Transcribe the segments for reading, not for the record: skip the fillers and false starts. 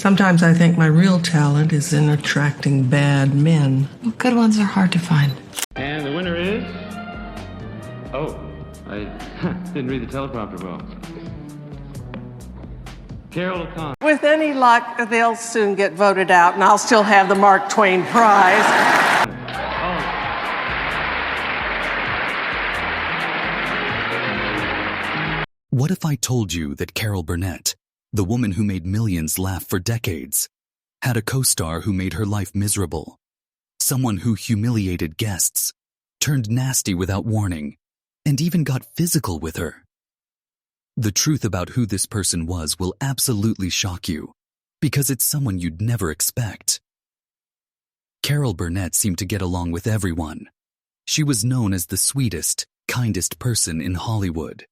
Sometimes I think my real talent is in attracting bad men. Well, good ones are hard to find. And the winner is... Oh, I didn't read the teleprompter well. Carroll O'Connor. With any luck, they'll soon get voted out, and I'll still have the Mark Twain Prize. What if I told you that Carol Burnett, the woman who made millions laugh for decades, had a co-star who made her life miserable, someone who humiliated guests, turned nasty without warning, and even got physical with her? The truth about who this person was will absolutely shock you, because it's someone you'd never expect. Carol Burnett seemed to get along with everyone. She was known as the sweetest, kindest person in Hollywood.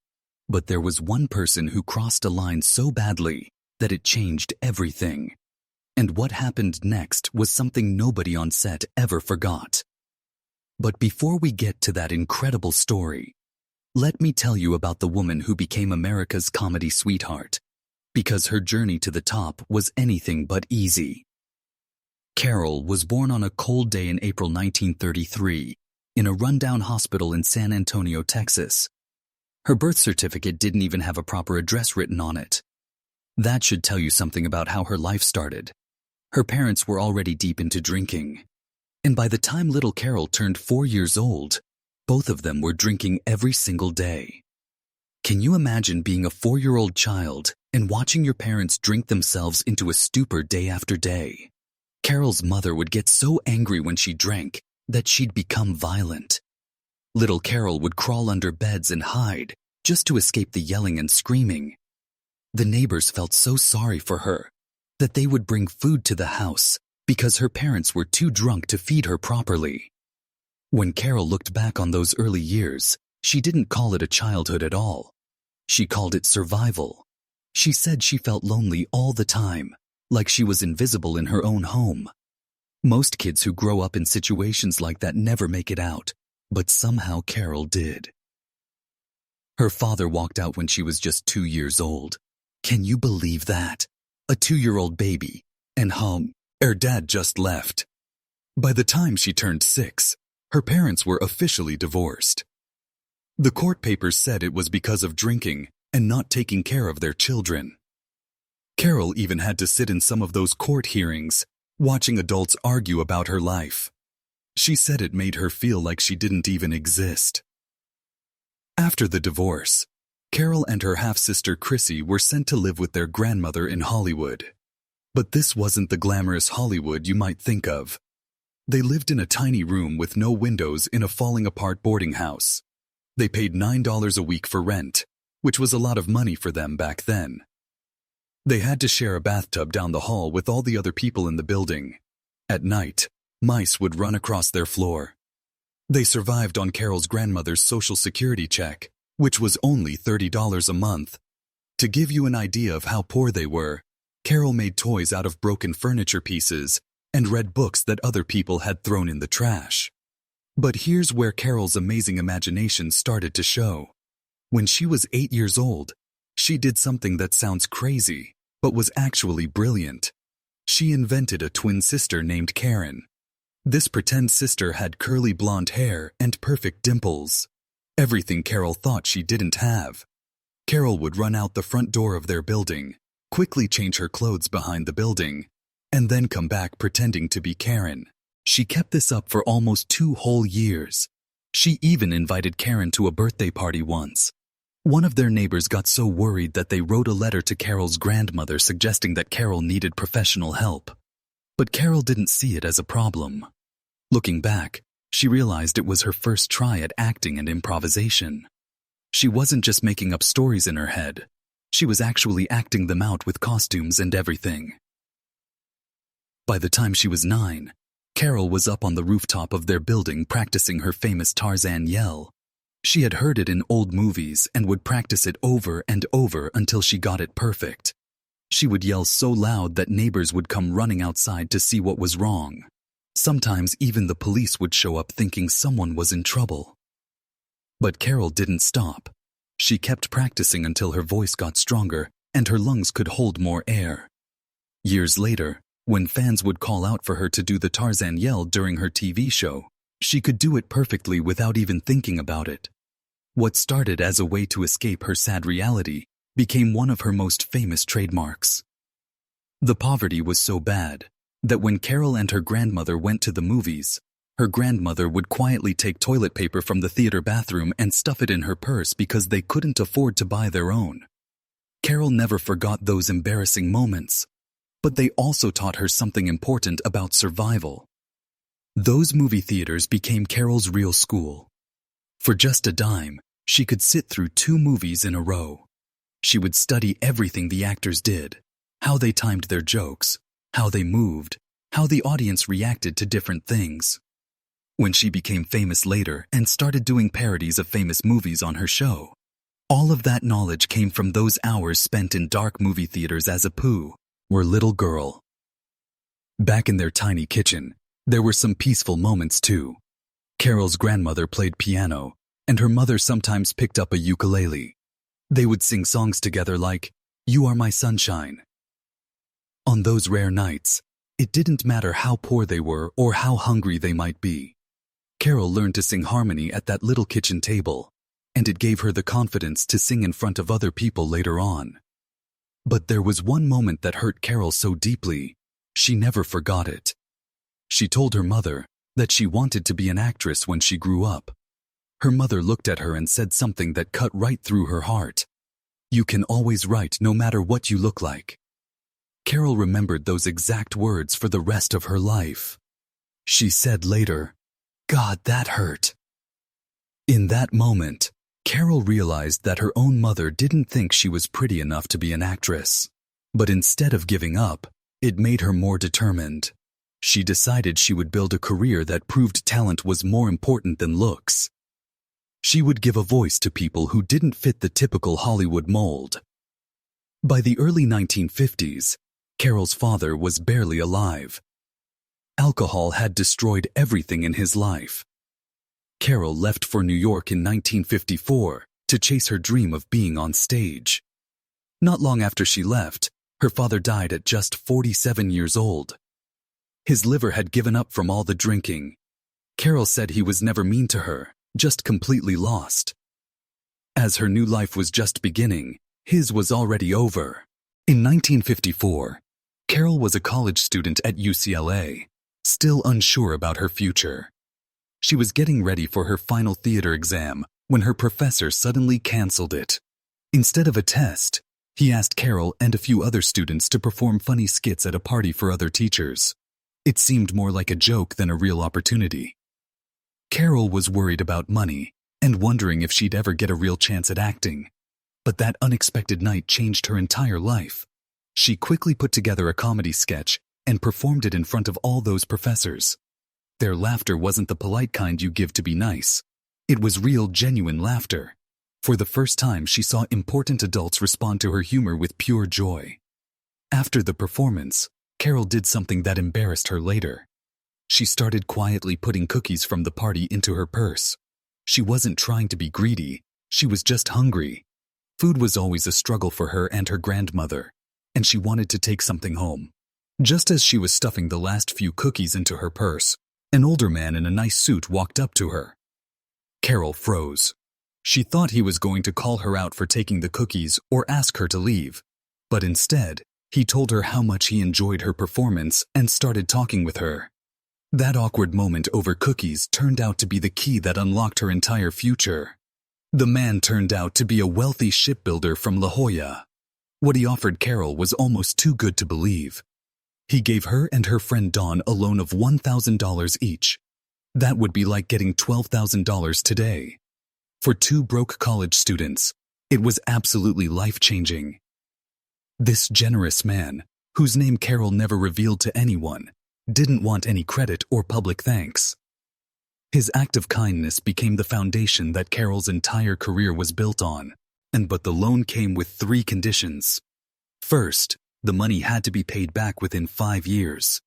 But there was one person who crossed a line so badly that it changed everything. And what happened next was something nobody on set ever forgot. But before we get to that incredible story, let me tell you about the woman who became America's comedy sweetheart, because her journey to the top was anything but easy. Carol was born on a cold day in April 1933 in a rundown hospital in San Antonio, Texas. Her birth certificate didn't even have a proper address written on it. That should tell you something about how her life started. Her parents were already deep into drinking. And by the time little Carol turned 4 years old, both of them were drinking every single day. Can you imagine being a 4-year-old child and watching your parents drink themselves into a stupor day after day? Carol's mother would get so angry when she drank that she'd become violent. Little Carol would crawl under beds and hide just to escape the yelling and screaming. The neighbors felt so sorry for her that they would bring food to the house because her parents were too drunk to feed her properly. When Carol looked back on those early years, she didn't call it a childhood at all. She called it survival. She said she felt lonely all the time, like she was invisible in her own home. Most kids who grow up in situations like that never make it out. But somehow Carol did. Her father walked out when she was just 2 years old. Can you believe that? A 2-year-old baby. And her dad just left. By the time she turned 6, her parents were officially divorced. The court papers said it was because of drinking and not taking care of their children. Carol even had to sit in some of those court hearings, watching adults argue about her life. She said it made her feel like she didn't even exist. After the divorce, Carol and her half-sister Chrissy were sent to live with their grandmother in Hollywood. But this wasn't the glamorous Hollywood you might think of. They lived in a tiny room with no windows in a falling-apart boarding house. They paid $9 a week for rent, which was a lot of money for them back then. They had to share a bathtub down the hall with all the other people in the building. At night, mice would run across their floor. They survived on Carol's grandmother's Social Security check, which was only $30 a month. To give you an idea of how poor they were, Carol made toys out of broken furniture pieces and read books that other people had thrown in the trash. But here's where Carol's amazing imagination started to show. When she was 8 years old, she did something that sounds crazy, but was actually brilliant. She invented a twin sister named Karen. This pretend sister had curly blonde hair and perfect dimples. Everything Carol thought she didn't have. Carol would run out the front door of their building, quickly change her clothes behind the building, and then come back pretending to be Karen. She kept this up for almost 2 whole years. She even invited Karen to a birthday party once. One of their neighbors got so worried that they wrote a letter to Carol's grandmother suggesting that Carol needed professional help. But Carol didn't see it as a problem. Looking back, she realized it was her first try at acting and improvisation. She wasn't just making up stories in her head. She was actually acting them out with costumes and everything. By the time she was 9, Carol was up on the rooftop of their building practicing her famous Tarzan yell. She had heard it in old movies and would practice it over and over until she got it perfect. She would yell so loud that neighbors would come running outside to see what was wrong. Sometimes even the police would show up thinking someone was in trouble. But Carol didn't stop. She kept practicing until her voice got stronger and her lungs could hold more air. Years later, when fans would call out for her to do the Tarzan yell during her TV show, she could do it perfectly without even thinking about it. What started as a way to escape her sad reality became one of her most famous trademarks. The poverty was so bad that when Carroll and her grandmother went to the movies, her grandmother would quietly take toilet paper from the theater bathroom and stuff it in her purse because they couldn't afford to buy their own. Carroll never forgot those embarrassing moments, but they also taught her something important about survival. Those movie theaters became Carroll's real school. For just a dime, she could sit through 2 movies in a row. She would study everything the actors did, how they timed their jokes, how they moved, how the audience reacted to different things. When she became famous later and started doing parodies of famous movies on her show, all of that knowledge came from those hours spent in dark movie theaters as a poo or little girl. Back in their tiny kitchen, there were some peaceful moments too. Carroll's grandmother played piano, and her mother sometimes picked up a ukulele. They would sing songs together like, "You Are My Sunshine." On those rare nights, it didn't matter how poor they were or how hungry they might be. Carroll learned to sing harmony at that little kitchen table, and it gave her the confidence to sing in front of other people later on. But there was one moment that hurt Carroll so deeply, she never forgot it. She told her mother that she wanted to be an actress when she grew up. Her mother looked at her and said something that cut right through her heart. "You can always write no matter what you look like." Carroll remembered those exact words for the rest of her life. She said later, "God, that hurt." In that moment, Carroll realized that her own mother didn't think she was pretty enough to be an actress. But instead of giving up, it made her more determined. She decided she would build a career that proved talent was more important than looks. She would give a voice to people who didn't fit the typical Hollywood mold. By the early 1950s, Carroll's father was barely alive. Alcohol had destroyed everything in his life. Carroll left for New York in 1954 to chase her dream of being on stage. Not long after she left, her father died at just 47 years old. His liver had given up from all the drinking. Carroll said he was never mean to her, just completely lost. As her new life was just beginning, his was already over. In 1954, Carroll was a college student at UCLA, still unsure about her future. She was getting ready for her final theater exam when her professor suddenly canceled it. Instead of a test, he asked Carroll and a few other students to perform funny skits at a party for other teachers. It seemed more like a joke than a real opportunity. Carroll was worried about money and wondering if she'd ever get a real chance at acting. But that unexpected night changed her entire life. She quickly put together a comedy sketch and performed it in front of all those professors. Their laughter wasn't the polite kind you give to be nice. It was real, genuine laughter. For the first time, she saw important adults respond to her humor with pure joy. After the performance, Carroll did something that embarrassed her later. She started quietly putting cookies from the party into her purse. She wasn't trying to be greedy, she was just hungry. Food was always a struggle for her and her grandmother, and she wanted to take something home. Just as she was stuffing the last few cookies into her purse, an older man in a nice suit walked up to her. Carroll froze. She thought he was going to call her out for taking the cookies or ask her to leave, but instead, he told her how much he enjoyed her performance and started talking with her. That awkward moment over cookies turned out to be the key that unlocked her entire future. The man turned out to be a wealthy shipbuilder from La Jolla. What he offered Carroll was almost too good to believe. He gave her and her friend Dawn a loan of $1,000 each. That would be like getting $12,000 today. For 2 broke college students, it was absolutely life-changing. This generous man, whose name Carroll never revealed to anyone, didn't want any credit or public thanks. His act of kindness became the foundation that Carroll's entire career was built on, but the loan came with 3 conditions. First, the money had to be paid back within 5 years.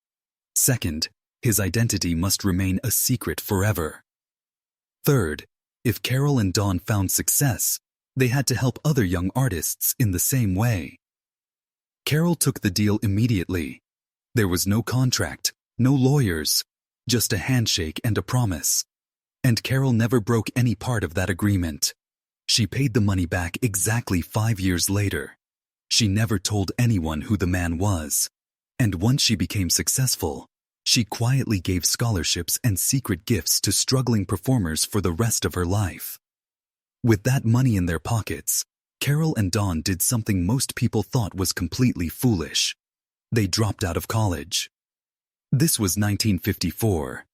Second, his identity must remain a secret forever. Third, if Carroll and Dawn found success, they had to help other young artists in the same way. Carroll took the deal immediately. There was no contract, no lawyers, just a handshake and a promise. And Carroll never broke any part of that agreement. She paid the money back exactly 5 years later. She never told anyone who the man was. And once she became successful, she quietly gave scholarships and secret gifts to struggling performers for the rest of her life. With that money in their pockets, Carroll and Dawn did something most people thought was completely foolish. They dropped out of college. This was 1954,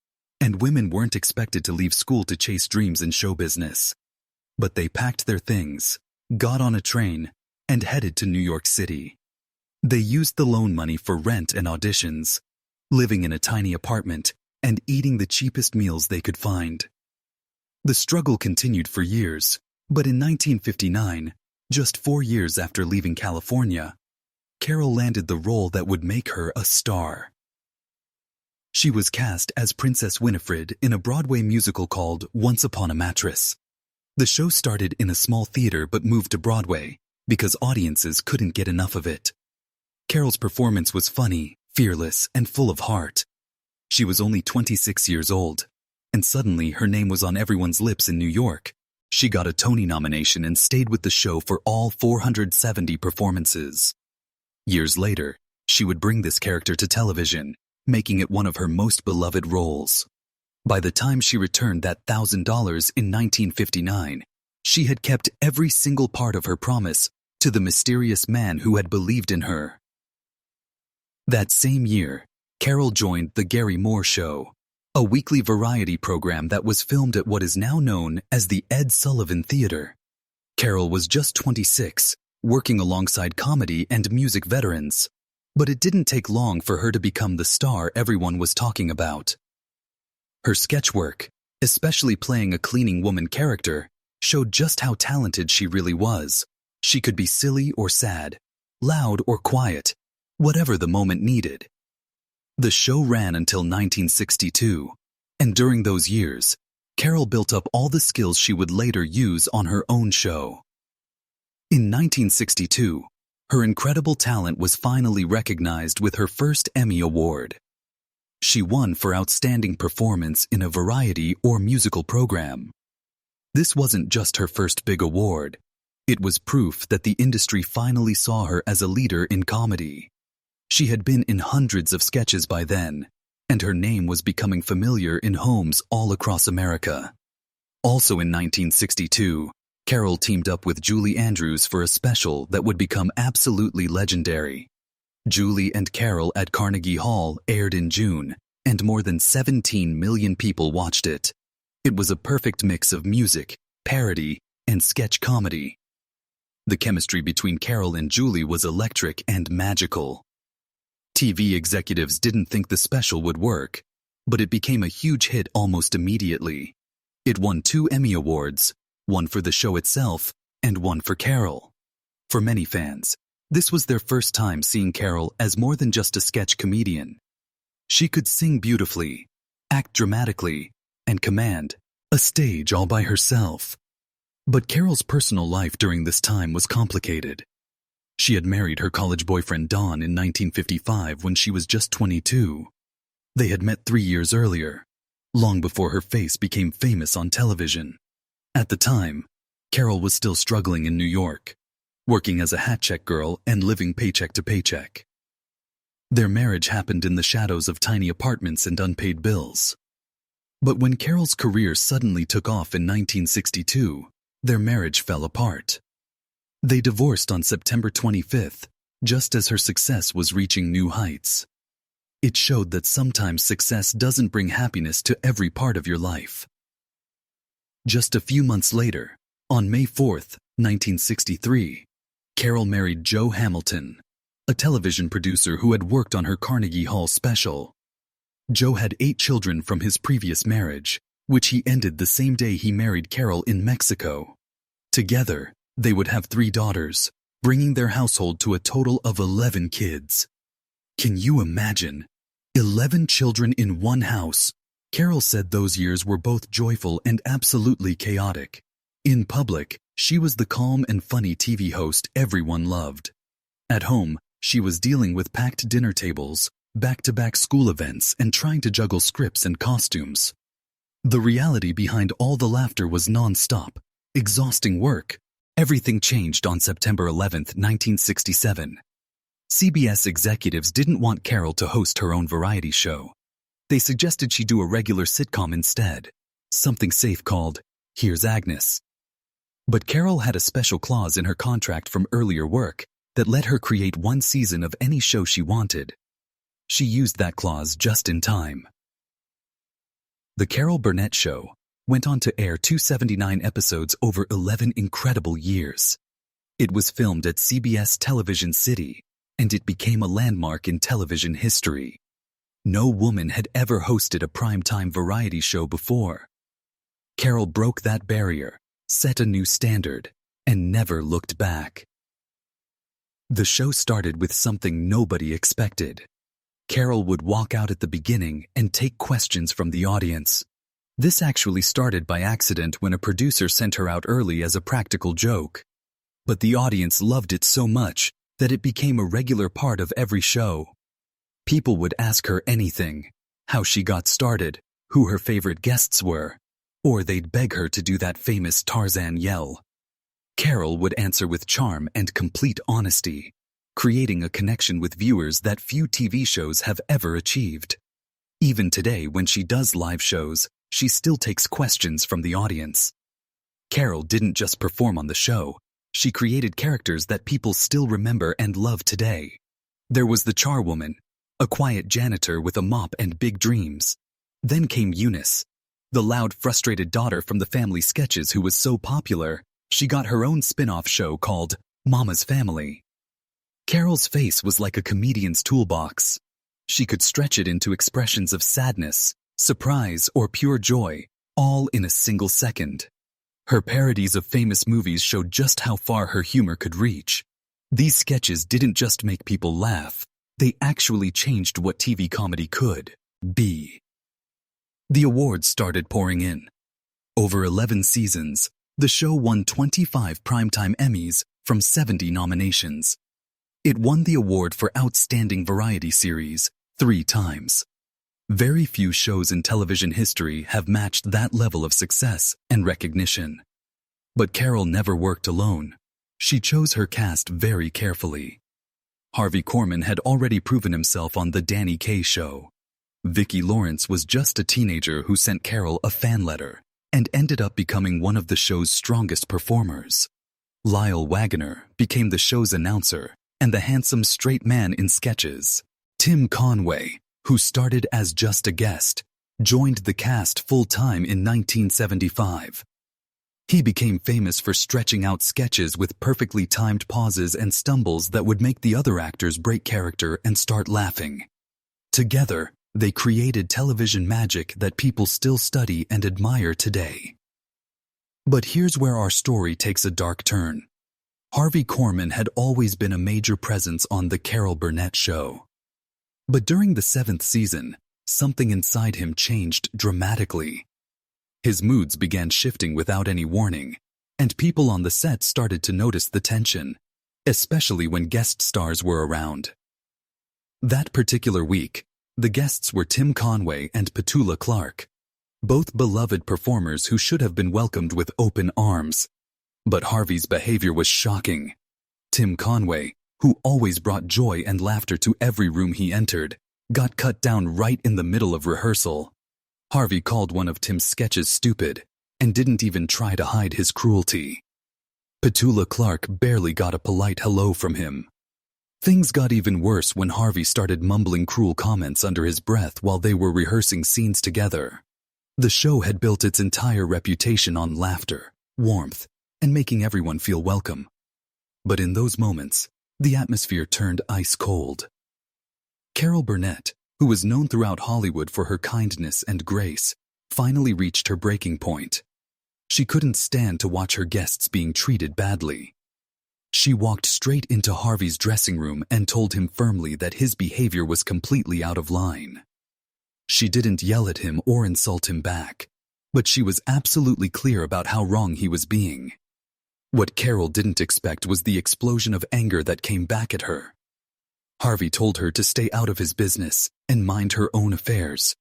and women weren't expected to leave school to chase dreams in show business. But they packed their things, got on a train, and headed to New York City. They used the loan money for rent and auditions, living in a tiny apartment and eating the cheapest meals they could find. The struggle continued for years, but in 1959, just 4 years after leaving California, Carroll landed the role that would make her a star. She was cast as Princess Winifred in a Broadway musical called Once Upon a Mattress. The show started in a small theater but moved to Broadway because audiences couldn't get enough of it. Carroll's performance was funny, fearless, and full of heart. She was only 26 years old, and suddenly her name was on everyone's lips in New York. She got a Tony nomination and stayed with the show for all 470 performances. Years later, she would bring this character to television, making it one of her most beloved roles. By the time she returned that $1,000 in 1959, she had kept every single part of her promise to the mysterious man who had believed in her. That same year, Carroll joined The Gary Moore Show, a weekly variety program that was filmed at what is now known as the Ed Sullivan Theater. Carroll was just 26, working alongside comedy and music veterans, but it didn't take long for her to become the star everyone was talking about. Her sketch work, especially playing a cleaning woman character, showed just how talented she really was. She could be silly or sad, loud or quiet, whatever the moment needed. The show ran until 1962, and during those years, Carroll built up all the skills she would later use on her own show. In 1962, her incredible talent was finally recognized with her first Emmy Award. She won for Outstanding Performance in a Variety or Musical Program. This wasn't just her first big award. It was proof that the industry finally saw her as a leader in comedy. She had been in hundreds of sketches by then, and her name was becoming familiar in homes all across America. Also in 1962, Carroll teamed up with Julie Andrews for a special that would become absolutely legendary. Julie and Carroll at Carnegie Hall aired in June, and more than 17 million people watched it. It was a perfect mix of music, parody, and sketch comedy. The chemistry between Carroll and Julie was electric and magical. TV executives didn't think the special would work, but it became a huge hit almost immediately. It won 2 Emmy Awards, one for the show itself and one for Carroll. For many fans, this was their first time seeing Carroll as more than just a sketch comedian. She could sing beautifully, act dramatically, and command a stage all by herself. But Carroll's personal life during this time was complicated. She had married her college boyfriend Don in 1955 when she was just 22. They had met 3 years earlier, long before her face became famous on television. At the time, Carroll was still struggling in New York, working as a hat check girl and living paycheck to paycheck. Their marriage happened in the shadows of tiny apartments and unpaid bills. But when Carroll's career suddenly took off in 1962, their marriage fell apart. They divorced on September 25th, just as her success was reaching new heights. It showed that sometimes success doesn't bring happiness to every part of your life. Just a few months later, on May 4th, 1963, Carroll married Joe Hamilton, a television producer who had worked on her Carnegie Hall special. Joe had 8 children from his previous marriage, which he ended the same day he married Carroll in Mexico. Together, they would have 3 daughters, bringing their household to a total of 11 kids. Can you imagine? 11 children in one house. Carroll said those years were both joyful and absolutely chaotic. In public, she was the calm and funny TV host everyone loved. At home, She was dealing with packed dinner tables, back-to-back school events, and trying to juggle scripts and costumes. The reality behind all the laughter was non-stop, exhausting work. Everything changed on September 11, 1967. CBS executives didn't want Carroll to host her own variety show. They suggested she do a regular sitcom instead, something safe called Here's Agnes. But Carroll had a special clause in her contract from earlier work that let her create one season of any show she wanted. She used that clause just in time. The Carroll Burnett Show went on to air 279 episodes over 11 incredible years. It was filmed at CBS Television City, and it became a landmark in television history. No woman had ever hosted a primetime variety show before. Carroll broke that barrier, set a new standard, and never looked back. The show started with something nobody expected. Carroll would walk out at the beginning and take questions from the audience. This actually started by accident when a producer sent her out early as a practical joke. But the audience loved it so much that it became a regular part of every show. People would ask her anything, how she got started, who her favorite guests were, or they'd beg her to do that famous Tarzan yell. Carroll would answer with charm and complete honesty, creating a connection with viewers that few TV shows have ever achieved. Even today, when she does live shows, she still takes questions from the audience. Carroll didn't just perform on the show, she created characters that people still remember and love today. There was the charwoman, a quiet janitor with a mop and big dreams. Then came Eunice, the loud, frustrated daughter from the family sketches who was so popular, she got her own spin-off show called Mama's Family. Carroll's face was like a comedian's toolbox. She could stretch it into expressions of sadness, surprise, or pure joy, all in a single second. Her parodies of famous movies showed just how far her humor could reach. These sketches didn't just make people laugh, they actually changed what TV comedy could be. The awards started pouring in. Over 11 seasons, the show won 25 Primetime Emmys from 70 nominations. It won the award for Outstanding Variety Series 3 times. Very few shows in television history have matched that level of success and recognition. But Carroll never worked alone. She chose her cast very carefully. Harvey Korman had already proven himself on The Danny Kaye Show. Vicki Lawrence was just a teenager who sent Carroll a fan letter and ended up becoming one of the show's strongest performers. Lyle Waggoner became the show's announcer and the handsome straight man in sketches. Tim Conway, who started as just a guest, joined the cast full-time in 1975. He became famous for stretching out sketches with perfectly timed pauses and stumbles that would make the other actors break character and start laughing. Together, they created television magic that people still study and admire today. But here's where our story takes a dark turn. Harvey Korman had always been a major presence on The Carroll Burnett Show. But during the 7th season, something inside him changed dramatically. His moods began shifting without any warning, and people on the set started to notice the tension, especially when guest stars were around. That particular week, the guests were Tim Conway and Petula Clark, both beloved performers who should have been welcomed with open arms. But Harvey's behavior was shocking. Tim Conway, who always brought joy and laughter to every room he entered, got cut down right in the middle of rehearsal. Harvey called one of Tim's sketches stupid and didn't even try to hide his cruelty. Petula Clark barely got a polite hello from him. Things got even worse when Harvey started mumbling cruel comments under his breath while they were rehearsing scenes together. The show had built its entire reputation on laughter, warmth, and making everyone feel welcome. But in those moments, the atmosphere turned ice cold. Carroll Burnett, who was known throughout Hollywood for her kindness and grace, finally reached her breaking point. She couldn't stand to watch her guests being treated badly. She walked straight into Harvey's dressing room and told him firmly that his behavior was completely out of line. She didn't yell at him or insult him back, but she was absolutely clear about how wrong he was being. What Carroll didn't expect was the explosion of anger that came back at her. Harvey told her to stay out of his business and mind her own affairs.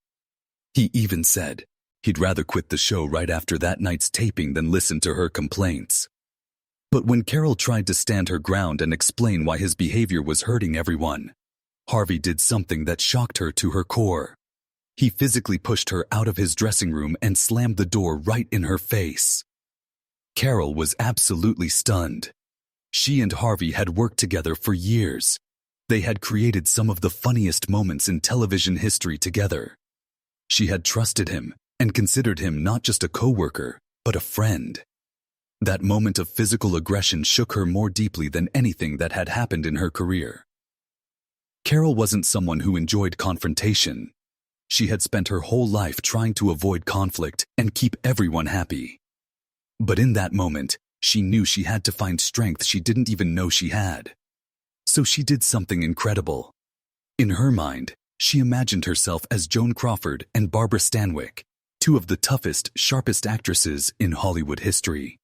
He even said he'd rather quit the show right after that night's taping than listen to her complaints. But when Carroll tried to stand her ground and explain why his behavior was hurting everyone, Harvey did something that shocked her to her core. He physically pushed her out of his dressing room and slammed the door right in her face. Carroll was absolutely stunned. She and Harvey had worked together for years. They had created some of the funniest moments in television history together. She had trusted him and considered him not just a coworker, but a friend. That moment of physical aggression shook her more deeply than anything that had happened in her career. Carroll wasn't someone who enjoyed confrontation. She had spent her whole life trying to avoid conflict and keep everyone happy. But in that moment, she knew she had to find strength she didn't even know she had. So she did something incredible. In her mind, she imagined herself as Joan Crawford and Barbara Stanwyck, two of the toughest, sharpest actresses in Hollywood history.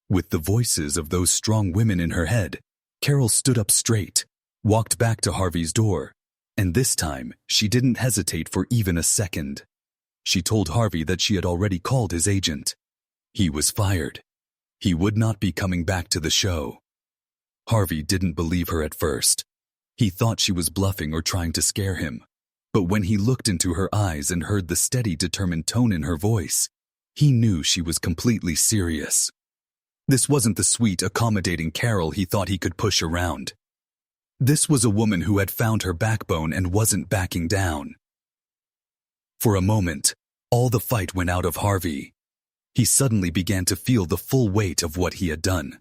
With the voices of those strong women in her head, Carroll stood up straight, walked back to Harvey's door, and this time she didn't hesitate for even a second. She told Harvey that she had already called his agent. He was fired. He would not be coming back to the show. Harvey didn't believe her at first. He thought she was bluffing or trying to scare him. But when he looked into her eyes and heard the steady, determined tone in her voice, he knew she was completely serious. This wasn't the sweet, accommodating Carroll he thought he could push around. This was a woman who had found her backbone and wasn't backing down. For a moment, all the fight went out of Harvey. He suddenly began to feel the full weight of what he had done.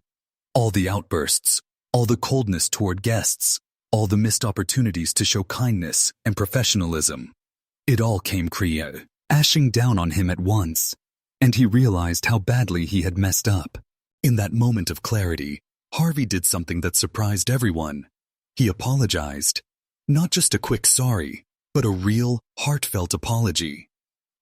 All the outbursts, all the coldness toward guests, all the missed opportunities to show kindness and professionalism. It all came crashing down on him at once, and he realized how badly he had messed up. In that moment of clarity, Harvey did something that surprised everyone. He apologized. Not just a quick sorry, but a real, heartfelt apology.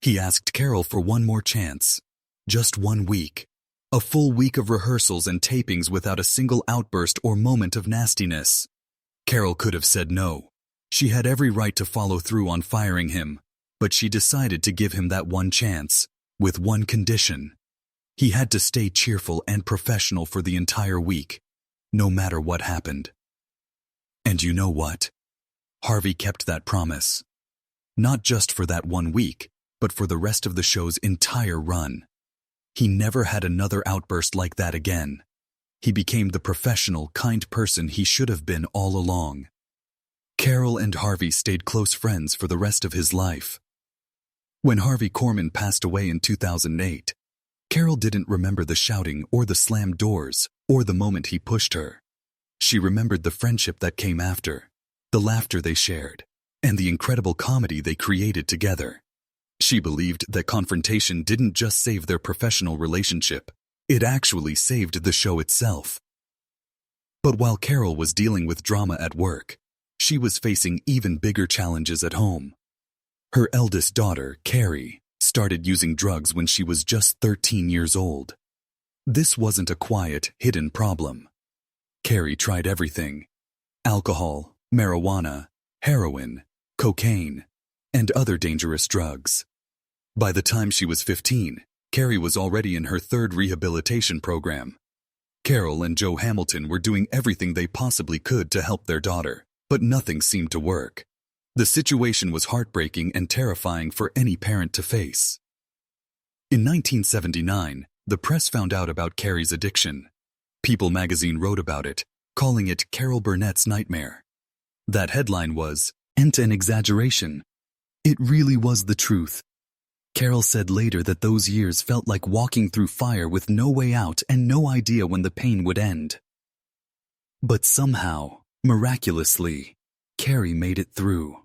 He asked Carroll for one more chance. Just 1 week. A full week of rehearsals and tapings without a single outburst or moment of nastiness. Carroll could have said no. She had every right to follow through on firing him, but she decided to give him that one chance, with one condition. He had to stay cheerful and professional for the entire week, no matter what happened. And you know what? Harvey kept that promise. Not just for that 1 week, but for the rest of the show's entire run. He never had another outburst like that again. He became the professional, kind person he should have been all along. Carroll and Harvey stayed close friends for the rest of his life. When Harvey Korman passed away in 2008, Carroll didn't remember the shouting or the slammed doors or the moment he pushed her. She remembered the friendship that came after, the laughter they shared, and the incredible comedy they created together. She believed that confrontation didn't just save their professional relationship, it actually saved the show itself. But while Carroll was dealing with drama at work, she was facing even bigger challenges at home. Her eldest daughter, Carrie, started using drugs when she was just 13 years old. This wasn't a quiet, hidden problem. Carrie tried everything: alcohol, marijuana, heroin, cocaine, and other dangerous drugs. By the time she was 15, Carrie was already in her 3rd rehabilitation program. Carroll and Joe Hamilton were doing everything they possibly could to help their daughter, but nothing seemed to work. The situation was heartbreaking and terrifying for any parent to face. In 1979, the press found out about Carrie's addiction. People magazine wrote about it, calling it Carroll Burnett's nightmare. That headline was, "Ain't an exaggeration." It really was the truth. Carroll said later that those years felt like walking through fire with no way out and no idea when the pain would end. But somehow, miraculously, Carrie made it through.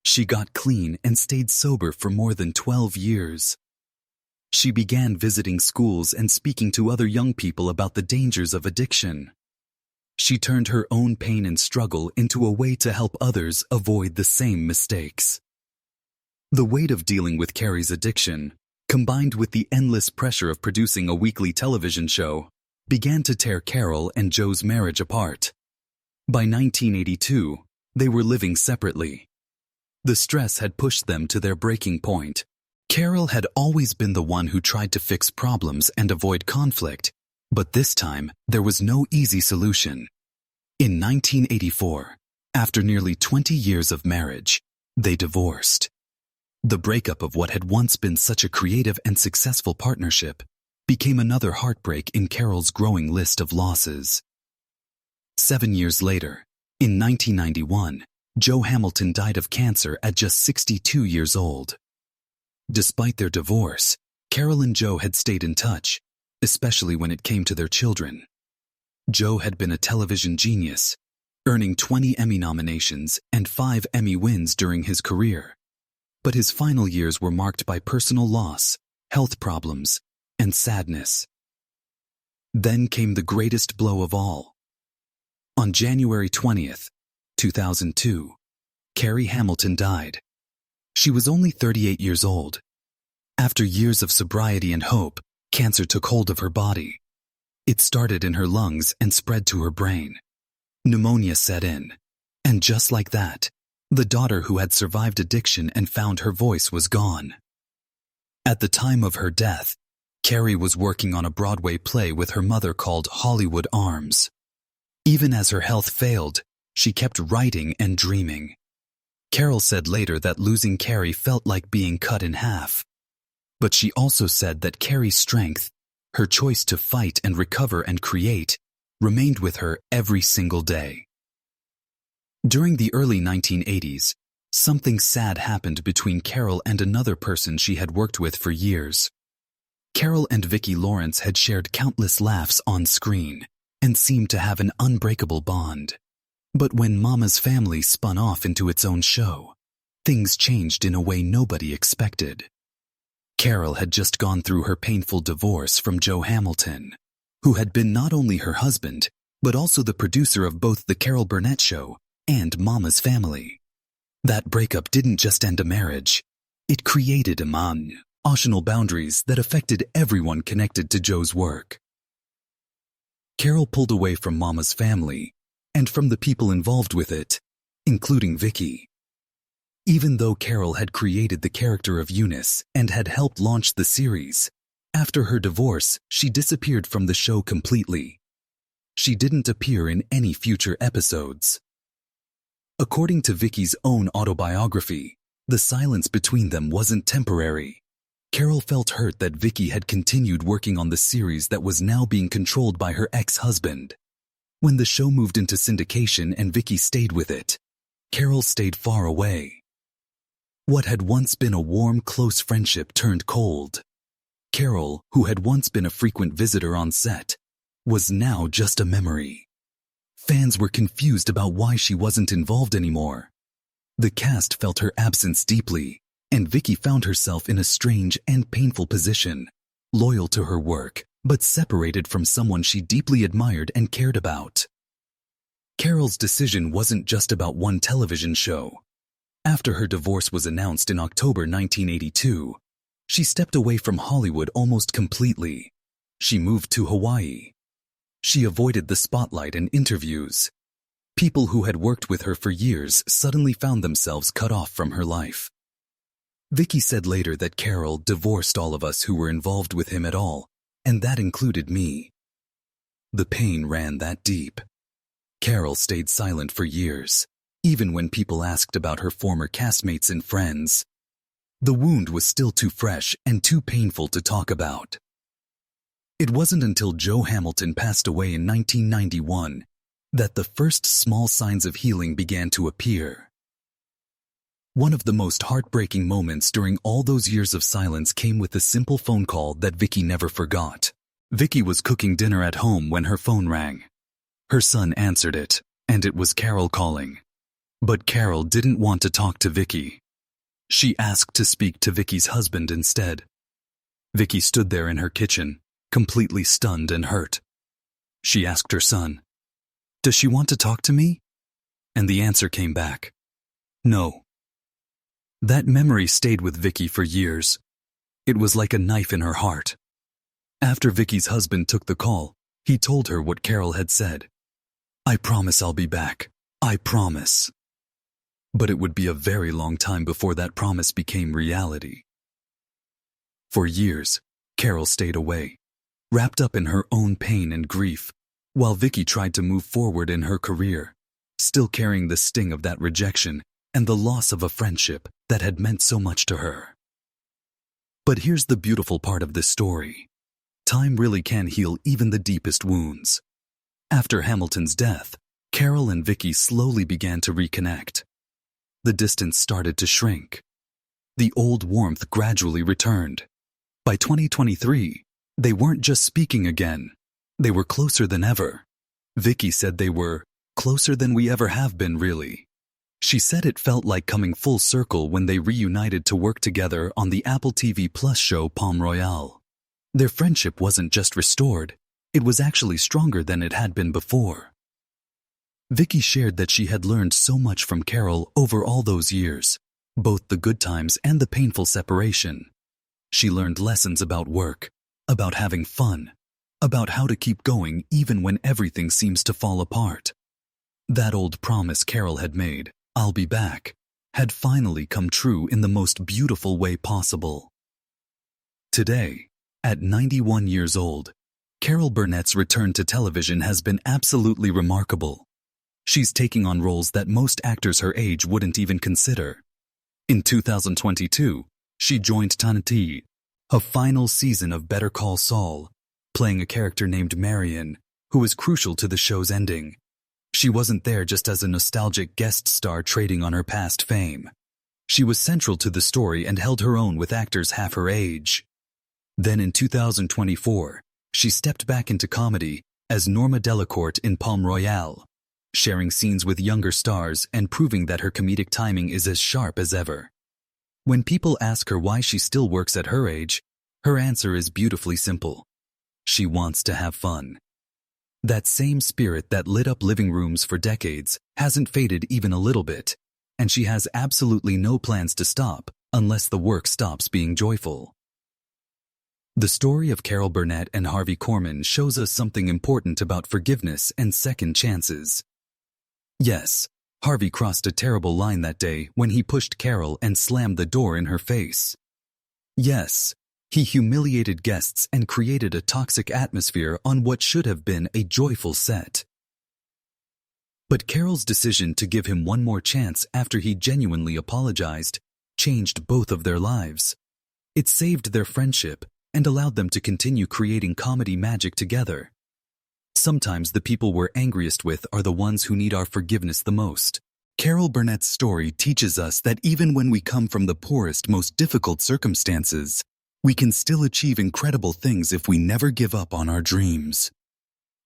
She got clean and stayed sober for more than 12 years. She began visiting schools and speaking to other young people about the dangers of addiction. She turned her own pain and struggle into a way to help others avoid the same mistakes. The weight of dealing with Carrie's addiction, combined with the endless pressure of producing a weekly television show, began to tear Carroll and Joe's marriage apart. By 1982, they were living separately. The stress had pushed them to their breaking point. Carroll had always been the one who tried to fix problems and avoid conflict, but this time there was no easy solution. In 1984, after nearly 20 years of marriage, they divorced. The breakup of what had once been such a creative and successful partnership became another heartbreak in Carroll's growing list of losses. 7 years later, in 1991, Joe Hamilton died of cancer at just 62 years old. Despite their divorce, Carroll and Joe had stayed in touch, especially when it came to their children. Joe had been a television genius, earning 20 Emmy nominations and 5 Emmy wins during his career. But his final years were marked by personal loss, health problems, and sadness. Then came the greatest blow of all. On January 20th, 2002, Carrie Hamilton died. She was only 38 years old. After years of sobriety and hope, cancer took hold of her body. It started in her lungs and spread to her brain. Pneumonia set in. And just like that, the daughter who had survived addiction and found her voice was gone. At the time of her death, Carrie was working on a Broadway play with her mother called Hollywood Arms. Even as her health failed, she kept writing and dreaming. Carroll said later that losing Carrie felt like being cut in half. But she also said that Carrie's strength, her choice to fight and recover and create, remained with her every single day. During the early 1980s, something sad happened between Carroll and another person she had worked with for years. Carroll and Vicki Lawrence had shared countless laughs on screen and seemed to have an unbreakable bond. But when Mama's Family spun off into its own show, things changed in a way nobody expected. Carroll had just gone through her painful divorce from Joe Hamilton, who had been not only her husband, but also the producer of both The Carroll Burnett Show and Mama's Family. That breakup didn't just end a marriage. It created emotional boundaries that affected everyone connected to Joe's work. Carroll pulled away from Mama's Family and from the people involved with it, including Vicki. Even though Carroll had created the character of Eunice and had helped launch the series, after her divorce, she disappeared from the show completely. She didn't appear in any future episodes. According to Vicki's own autobiography, the silence between them wasn't temporary. Carroll felt hurt that Vicki had continued working on the series that was now being controlled by her ex-husband. When the show moved into syndication and Vicki stayed with it, Carroll stayed far away. What had once been a warm, close friendship turned cold. Carroll, who had once been a frequent visitor on set, was now just a memory. Fans were confused about why she wasn't involved anymore. The cast felt her absence deeply, and Vicki found herself in a strange and painful position, loyal to her work, but separated from someone she deeply admired and cared about. Carroll's decision wasn't just about one television show. After her divorce was announced in October 1982, she stepped away from Hollywood almost completely. She moved to Hawaii. She avoided the spotlight and interviews. People who had worked with her for years suddenly found themselves cut off from her life. Vicki said later that Carroll divorced all of us who were involved with him at all, and that included me. The pain ran that deep. Carroll stayed silent for years, even when people asked about her former castmates and friends. The wound was still too fresh and too painful to talk about. It wasn't until Joe Hamilton passed away in 1991 that the first small signs of healing began to appear. One of the most heartbreaking moments during all those years of silence came with a simple phone call that Vicki never forgot. Vicki was cooking dinner at home when her phone rang. Her son answered it, and it was Carroll calling. But Carroll didn't want to talk to Vicki. She asked to speak to Vicki's husband instead. Vicki stood there in her kitchen, completely stunned and hurt. She asked her son, "Does she want to talk to me?" And the answer came back, "No." That memory stayed with Vicki for years. It was like a knife in her heart. After Vicki's husband took the call, he told her what Carroll had said. "I promise I'll be back. I promise." But it would be a very long time before that promise became reality. For years, Carroll stayed away, wrapped up in her own pain and grief, while Vicky tried to move forward in her career, still carrying the sting of that rejection and the loss of a friendship that had meant so much to her. But here's the beautiful part of this story. Time really can heal even the deepest wounds. After Hamilton's death, Carroll and Vicky slowly began to reconnect. The distance started to shrink. The old warmth gradually returned. By 2023, they weren't just speaking again. They were closer than ever. Vicky said they were closer than we ever have been, really. She said it felt like coming full circle when they reunited to work together on the Apple TV Plus show Palm Royale. Their friendship wasn't just restored, it was actually stronger than it had been before. Vicky shared that she had learned so much from Carroll over all those years, both the good times and the painful separation. She learned lessons about work, about having fun, about how to keep going even when everything seems to fall apart. That old promise Carroll had made, "I'll be back," had finally come true in the most beautiful way possible. Today, at 91 years old, Carroll Burnett's return to television has been absolutely remarkable. She's taking on roles that most actors her age wouldn't even consider. In 2022, she joined Tennessee, a final season of Better Call Saul, playing a character named Marion, who was crucial to the show's ending. She wasn't there just as a nostalgic guest star trading on her past fame. She was central to the story and held her own with actors half her age. Then in 2024, she stepped back into comedy as Norma Delacorte in Palm Royale, sharing scenes with younger stars and proving that her comedic timing is as sharp as ever. When people ask her why she still works at her age, her answer is beautifully simple. She wants to have fun. That same spirit that lit up living rooms for decades hasn't faded even a little bit, and she has absolutely no plans to stop unless the work stops being joyful. The story of Carroll Burnett and Harvey Korman shows us something important about forgiveness and second chances. Yes, Harvey crossed a terrible line that day when he pushed Carroll and slammed the door in her face. Yes, he humiliated guests and created a toxic atmosphere on what should have been a joyful set. But Carroll's decision to give him one more chance after he genuinely apologized changed both of their lives. It saved their friendship and allowed them to continue creating comedy magic together. Sometimes the people we're angriest with are the ones who need our forgiveness the most. Carroll Burnett's story teaches us that even when we come from the poorest, most difficult circumstances, we can still achieve incredible things if we never give up on our dreams.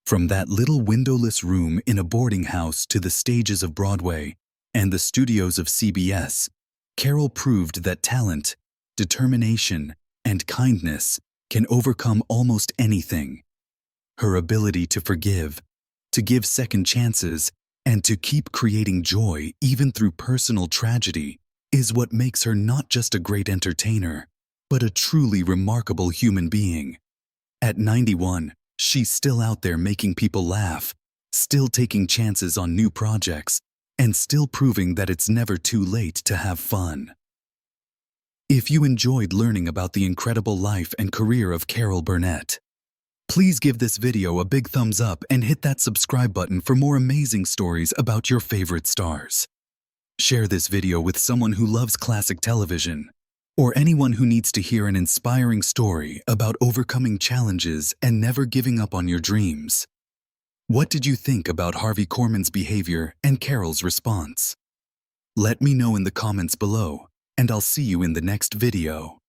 From that little windowless room in a boarding house to the stages of Broadway and the studios of CBS, Carroll proved that talent, determination, and kindness can overcome almost anything. Her ability to forgive, to give second chances, and to keep creating joy even through personal tragedy is what makes her not just a great entertainer, but a truly remarkable human being. At 91, she's still out there making people laugh, still taking chances on new projects, and still proving that it's never too late to have fun. If you enjoyed learning about the incredible life and career of Carroll Burnett, please give this video a big thumbs up and hit that subscribe button for more amazing stories about your favorite stars. Share this video with someone who loves classic television, or anyone who needs to hear an inspiring story about overcoming challenges and never giving up on your dreams. What did you think about Harvey Korman's behavior and Carroll's response? Let me know in the comments below, and I'll see you in the next video.